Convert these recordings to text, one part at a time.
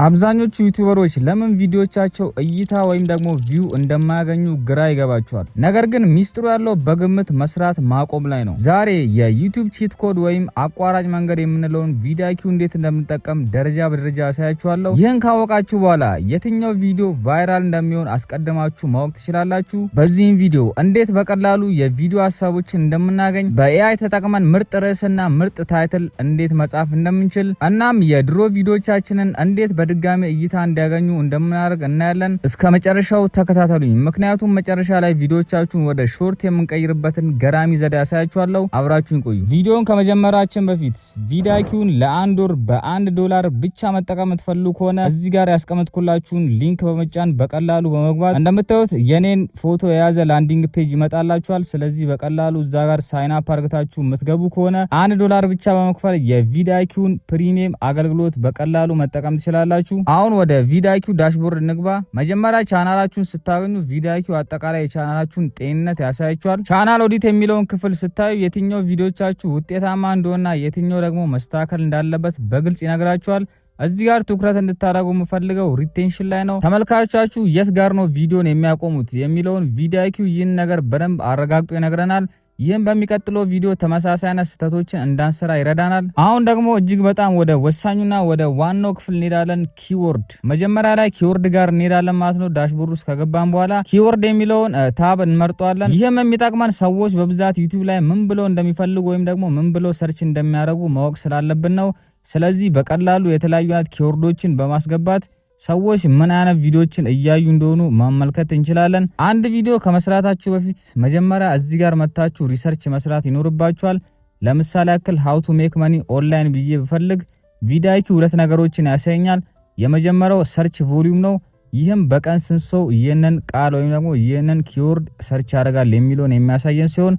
አብዛኞቹ ዩቲዩበሮች ለምን ቪዲዮቻቸው እይታ ወይም ደግሞ ቪው እንደማያገኙ ግራ ይገባቸዋል። ነገር ግን ሚስጥሩ ያለው በግምት መስራት ማቆም ላይ ነው። ዛሬ የዩቲዩብ ቺት ኮድ ወይም አቋራጭ መንገድ የምንለውን ቪዲዮ እንዴት እንደምንጠቀም ደረጃ በደረጃ አሳያችኋለሁ። ይህን ካወቃችሁ በኋላ የትኛው ቪዲዮ ቫይራል እንደሚሆን አስቀድማችሁ ማወቅ ትችላላችሁ። በዚህም ቪዲዮ እንዴት በቀላሉ የቪዲዮ ሀሳቦችን እንደምናገኝ፣ በኤአይ ተጠቅመን ምርጥ ርዕስና ምርጥ ታይትል እንዴት መጻፍ እንደምንችል እናም የድሮ ቪዲዮቻችንን እንዴት በድጋሚ እይታ እንዲያገኙ እንደምናደርግ እናያለን። እስከ መጨረሻው ተከታተሉኝ፣ ምክንያቱም መጨረሻ ላይ ቪዲዮቻችሁን ወደ ሾርት የምንቀይርበትን ገራሚ ዘዴ ያሳያችኋለሁ። አብራችሁን ቆዩ። ቪዲዮን ከመጀመራችን በፊት ቪዲዮውን ለአንድ ወር $1 ብቻ መጠቀም የምትፈልጉ ከሆነ እዚህ ጋር ያስቀመጥኩላችሁን ሊንክ በመጫን በቀላሉ በመግባት እንደምታዩት የኔን ፎቶ የያዘ ላንዲንግ ፔጅ ይመጣላችኋል። ስለዚህ በቀላሉ እዛ ጋር ሳይን አፕ አድርጋችሁ የምትገቡ ከሆነ $1 ብቻ በመክፈል የቪዲዮውን ፕሪሚየም አገልግሎት በቀላሉ መጠቀም ትችላላችሁ። አሁን ወደ ቪዲዮ ዳሽቦርድ ንግባ። መጀመሪያ ቻናላችሁን ስታገኙ ቪዲዮ አጠቃላይ የቻናላችሁን ጤንነት ያሳያችኋል። ቻናል ኦዲት የሚለውን ክፍል ስታዩ የትኛው ቪዲዮቻችሁ ውጤታማ እንደሆነና የትኛው ደግሞ መስተካከል እንዳለበት በግልጽ ይነግራችኋል። እዚህ ጋር ትኩረት እንድታደርጉ የምፈልገው ሪቴንሽን ላይ ነው። ተመልካቾቻችሁ የት ጋር ነው ቪዲዮን የሚያቆሙት የሚለውን ቪዲዮ ይህን ነገር በደንብ አረጋግጦ ይነግረናል። ይህም በሚቀጥለው ቪዲዮ ተመሳሳይ አይነት ስህተቶችን እንዳንሰራ ይረዳናል። አሁን ደግሞ እጅግ በጣም ወደ ወሳኙና ወደ ዋናው ክፍል እንሄዳለን። ኪወርድ መጀመሪያ ላይ ኪወርድ ጋር እንሄዳለን ማለት ነው። ዳሽቦርድ ውስጥ ከገባን በኋላ ኪወርድ የሚለውን ታብ እንመርጠዋለን። ይህም የሚጠቅመን ሰዎች በብዛት ዩቲዩብ ላይ ምን ብለው እንደሚፈልጉ ወይም ደግሞ ምን ብለው ሰርች እንደሚያደርጉ ማወቅ ስላለብን ነው። ስለዚህ በቀላሉ የተለያዩ አይነት ኪወርዶችን በማስገባት ሰዎች ምን አይነት ቪዲዮችን እያዩ እንደሆኑ ማመልከት እንችላለን። አንድ ቪዲዮ ከመስራታችሁ በፊት መጀመሪያ እዚህ ጋር መታችሁ ሪሰርች መስራት ይኖርባችኋል። ለምሳሌ ያክል how to make money online ብዬ ብፈልግ ቪዲዮ ሁለት ነገሮችን ያሳየኛል። የመጀመሪያው ሰርች ቮሊዩም ነው። ይህም በቀን ስንት ሰው ይህንን ቃል ወይም ደግሞ ይህንን ኪወርድ ሰርች ያደርጋል የሚለውን የሚያሳየን ሲሆን፣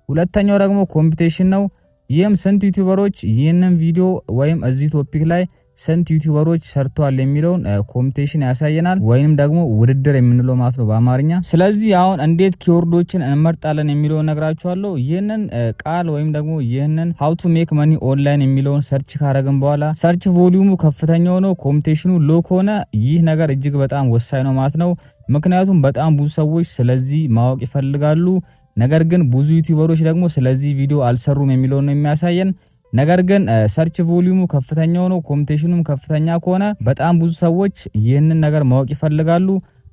ሁለተኛው ደግሞ ኮምፒቲሽን ነው። ይህም ስንት ዩቲዩበሮች ይህንን ቪዲዮ ወይም እዚህ ቶፒክ ላይ ስንት ዩቲዩበሮች ሰርተዋል የሚለውን ኮምፒቲሽን ያሳየናል፣ ወይንም ደግሞ ውድድር የምንለው ማለት ነው በአማርኛ። ስለዚህ አሁን እንዴት ኪወርዶችን እንመርጣለን የሚለውን ነግራችኋለሁ። ይህንን ቃል ወይም ደግሞ ይህንን how to make money online የሚለውን ሰርች ካረግን በኋላ ሰርች ቮሊዩሙ ከፍተኛ ሆኖ ኮምፒቲሽኑ ሎ ከሆነ ይህ ነገር እጅግ በጣም ወሳኝ ነው ማለት ነው። ምክንያቱም በጣም ብዙ ሰዎች ስለዚህ ማወቅ ይፈልጋሉ፣ ነገር ግን ብዙ ዩቲዩበሮች ደግሞ ስለዚህ ቪዲዮ አልሰሩም የሚለውን ነው የሚያሳየን። ነገር ግን ሰርች ቮሊዩሙ ከፍተኛ ሆኖ ኮምፒቲሽኑም ከፍተኛ ከሆነ በጣም ብዙ ሰዎች ይህንን ነገር ማወቅ ይፈልጋሉ።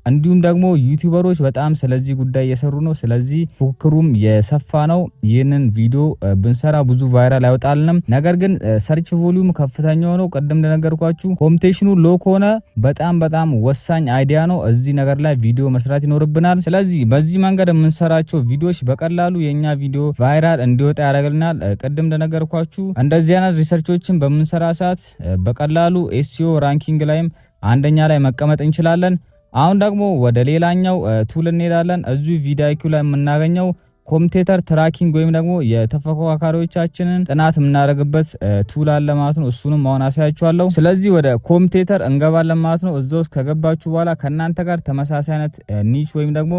እንዲሁም ደግሞ ዩቲዩበሮች በጣም ስለዚህ ጉዳይ እየሰሩ ነው። ስለዚህ ፉክክሩም የሰፋ ነው። ይህንን ቪዲዮ ብንሰራ ብዙ ቫይራል አይወጣልንም። ነገር ግን ሰርች ቮሊዩም ከፍተኛ ሆኖ ቀደም እንደነገርኳችሁ ኮምፒቲሽኑ ሎ ከሆነ በጣም ወሳኝ አይዲያ ነው። እዚህ ነገር ላይ ቪዲዮ መስራት ይኖርብናል። ስለዚህ በዚህ መንገድ የምንሰራቸው ቪዲዮዎች በቀላሉ የኛ ቪዲዮ ቫይራል እንዲወጣ ያደርግልናል። ቀደም እንደነገርኳችሁ እንደዚህ አይነት ሪሰርቾችን በምንሰራ ሰዓት በቀላሉ ኤስኢኦ ራንኪንግ ላይም አንደኛ ላይ መቀመጥ እንችላለን። አሁን ደግሞ ወደ ሌላኛው ቱል እንሄዳለን። እዚሁ ቪዲዮ ላይ የምናገኘው ኮምፒውተር ትራኪንግ ወይም ደግሞ የተፎካካሪዎቻችንን ጥናት የምናደርግበት ቱል አለ ማለት ነው። እሱንም አሁን አሳያችኋለሁ። ስለዚህ ወደ ኮምፒውተር እንገባለን ማለት ነው። እዛው ውስጥ ከገባችሁ በኋላ ከናንተ ጋር ተመሳሳይ አይነት ኒሽ ወይም ደግሞ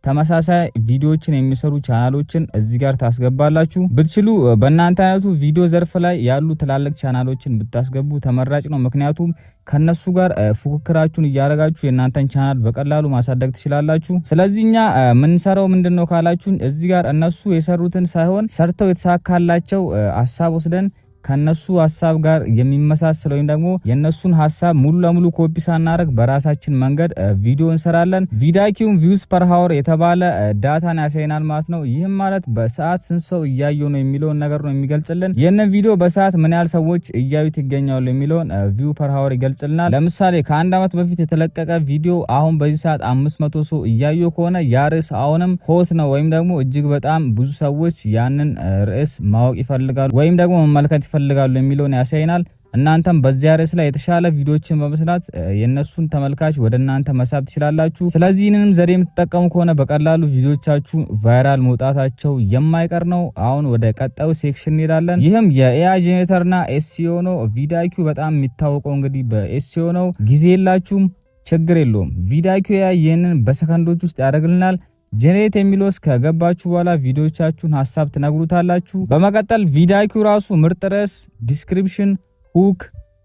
ተመሳሳይ ቪዲዮዎችን የሚሰሩ ቻናሎችን እዚህ ጋር ታስገባላችሁ። ብትችሉ በእናንተ አይነቱ ቪዲዮ ዘርፍ ላይ ያሉ ትላልቅ ቻናሎችን ብታስገቡ ተመራጭ ነው። ምክንያቱም ከነሱ ጋር ፉክክራችሁን እያደረጋችሁ የእናንተን ቻናል በቀላሉ ማሳደግ ትችላላችሁ። ስለዚህ እኛ ምንሰራው ምንድነው ካላችሁ እዚህ ጋር እነሱ የሰሩትን ሳይሆን ሰርተው የተሳካላቸው ሐሳብ ወስደን ከነሱ ሐሳብ ጋር የሚመሳሰል ወይም ደግሞ የነሱን ሐሳብ ሙሉ ለሙሉ ኮፒ ሳናደርግ በራሳችን መንገድ ቪዲዮ እንሰራለን። ቪዲዮውን ቪውስ ፐር ሃወር የተባለ ዳታን ያሳየናል ማለት ነው። ይህም ማለት በሰዓት ስንት ሰው እያየው ነው የሚለውን ነገር ነው የሚገልጽልን። ይህንን ቪዲዮ በሰዓት ምን ያህል ሰዎች እያዩት ይገኛሉ የሚለውን ቪው ፐር ሃወር ይገልጽልናል። ለምሳሌ ከአንድ ዓመት በፊት የተለቀቀ ቪዲዮ አሁን በዚህ ሰዓት 500 ሰው እያየው ከሆነ ያ ርዕስ አሁንም ሆት ነው ወይም ደግሞ እጅግ በጣም ብዙ ሰዎች ያንን ርዕስ ማወቅ ይፈልጋሉ ወይም ደግሞ መመልከት ይፈልጋሉ የሚለውን ያሳየናል። እናንተም በዚያ ርዕስ ላይ የተሻለ ቪዲዮዎችን በመስራት የነሱን ተመልካች ወደ እናንተ መሳብ ትችላላችሁ። ስለዚህ ይህንንም ዘዴ የምትጠቀሙ ከሆነ በቀላሉ ቪዲዮቻችሁ ቫይራል መውጣታቸው የማይቀር ነው። አሁን ወደ ቀጣዩ ሴክሽን እንሄዳለን። ይህም የኤአይ ጄኔሬተርና ኤስኢኦ ነው። ቪዲዮ በጣም የሚታወቀው እንግዲህ በኤስኢኦ ነው። ጊዜ የላችሁም፣ ችግር የለውም። ቪዲዮ ኤአይ ይህንን በሰከንዶች ውስጥ ያደርግልናል። ጄኔሬት የሚሎስ ከገባችሁ በኋላ ቪዲዮቻችሁን ሐሳብ ትነግሩታላችሁ። በመቀጠል ቪዲዮ ራሱ ምርጥ ርዕስ፣ ዲስክሪፕሽን፣ ሁክ፣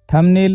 ተምኔል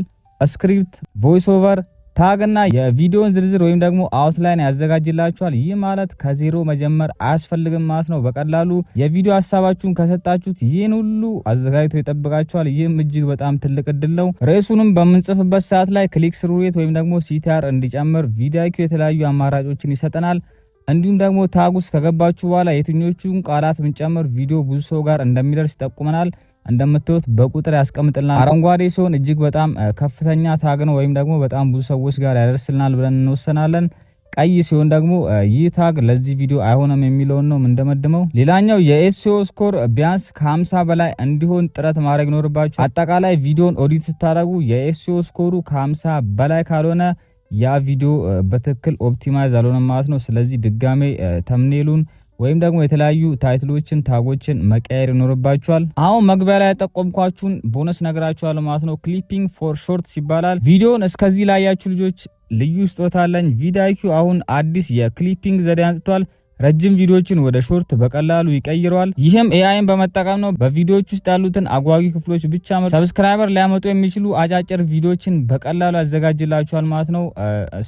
ስክሪፕት፣ ቮይስ ኦቨር፣ ታግ እና የቪዲዮን ዝርዝር ወይም ደግሞ አውትላይን ያዘጋጅላችኋል። ይህ ማለት ከዜሮ መጀመር አያስፈልግም ማለት ነው። በቀላሉ የቪዲዮ ሀሳባችሁን ከሰጣችሁት ይህን ሁሉ አዘጋጅቶ ይጠብቃችኋል። ይህም እጅግ በጣም ትልቅ እድል ነው። ርዕሱንም በምንጽፍበት ሰዓት ላይ ክሊክ ስሩ ሬት ወይም ደግሞ ሲቲአር እንዲጨምር ቪዲዮኪው የተለያዩ አማራጮችን ይሰጠናል። እንዲሁም ደግሞ ታግ ውስጥ ከገባችሁ በኋላ የትኞቹን ቃላት ብንጨምር ቪዲዮ ብዙ ሰው ጋር እንደሚደርስ ይጠቁመናል። እንደምታዩት በቁጥር ያስቀምጥልናል። አረንጓዴ ሲሆን እጅግ በጣም ከፍተኛ ታግ ነው ወይም ደግሞ በጣም ብዙ ሰዎች ጋር ያደርስልናል ብለን እንወሰናለን። ቀይ ሲሆን ደግሞ ይህ ታግ ለዚህ ቪዲዮ አይሆንም የሚለውን ነው እንደመድመው። ሌላኛው የኤስኢኦ ስኮር ቢያንስ ከ50 በላይ እንዲሆን ጥረት ማድረግ ይኖርባችሁ። አጠቃላይ ቪዲዮን ኦዲት ስታደርጉ የኤስኢኦ ስኮሩ ከ50 በላይ ካልሆነ ያ ቪዲዮ በትክክል ኦፕቲማይዝ አልሆነም ማለት ነው። ስለዚህ ድጋሜ ተምኔሉን ወይም ደግሞ የተለያዩ ታይትሎችን ታጎችን መቀየር ይኖርባችኋል። አሁን መግቢያ ላይ ያጠቆምኳችሁን ቦነስ ነግራችኋለሁ ማለት ነው። ክሊፒንግ ፎር ሾርትስ ይባላል። ቪዲዮን እስከዚህ ላይ ያያችሁ ልጆች ልዩ ስጦታ አለኝ። ቪዲዮኪው አሁን አዲስ የክሊፒንግ ዘዴ አንጥቷል። ረጅም ቪዲዮዎችን ወደ ሾርት በቀላሉ ይቀይረዋል። ይህም ኤአይን በመጠቀም ነው። በቪዲዮዎች ውስጥ ያሉትን አጓጊ ክፍሎች ብቻ ሰብስክራይበር ሊያመጡ የሚችሉ አጫጭር ቪዲዮዎችን በቀላሉ ያዘጋጅላችኋል ማለት ነው።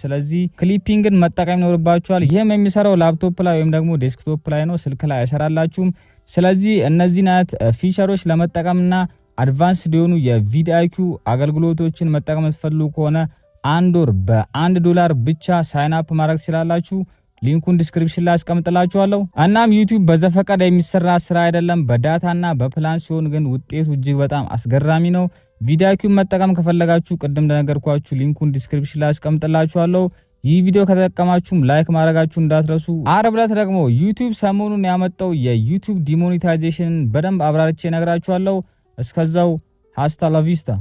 ስለዚህ ክሊፒንግን መጠቀም ይኖርባችኋል። ይህም የሚሰራው ላፕቶፕ ላይ ወይም ደግሞ ዴስክቶፕ ላይ ነው፣ ስልክ ላይ አይሰራላችሁም። ስለዚህ እነዚህን አይነት ፊቸሮች ለመጠቀምና አድቫንስድ የሆኑ የቪዲዮኪው አገልግሎቶችን መጠቀም የምትፈልጉ ከሆነ 1 ወር $1 ብቻ ሳይን አፕ ማድረግ ትችላላችሁ። ሊንኩን ዲስክሪፕሽን ላይ አስቀምጥላችኋለሁ። እናም ዩቲዩብ በዘፈቀደ የሚሰራ ስራ አይደለም። በዳታና በፕላን ሲሆን ግን ውጤቱ እጅግ በጣም አስገራሚ ነው። ቪዲዮኪውን መጠቀም ከፈለጋችሁ ቅድም እንደነገርኳችሁ ሊንኩን ዲስክሪፕሽን ላይ አስቀምጥላችኋለሁ። ይህ ቪዲዮ ከተጠቀማችሁም ላይክ ማድረጋችሁ እንዳትረሱ። ዓርብ ዕለት ደግሞ ዩቲዩብ ሰሞኑን ያመጣው የዩቲዩብ ዲሞኔታይዜሽንን በደንብ አብራርቼ ነግራችኋለሁ። እስከዛው ሃስታ ላ ቪስታ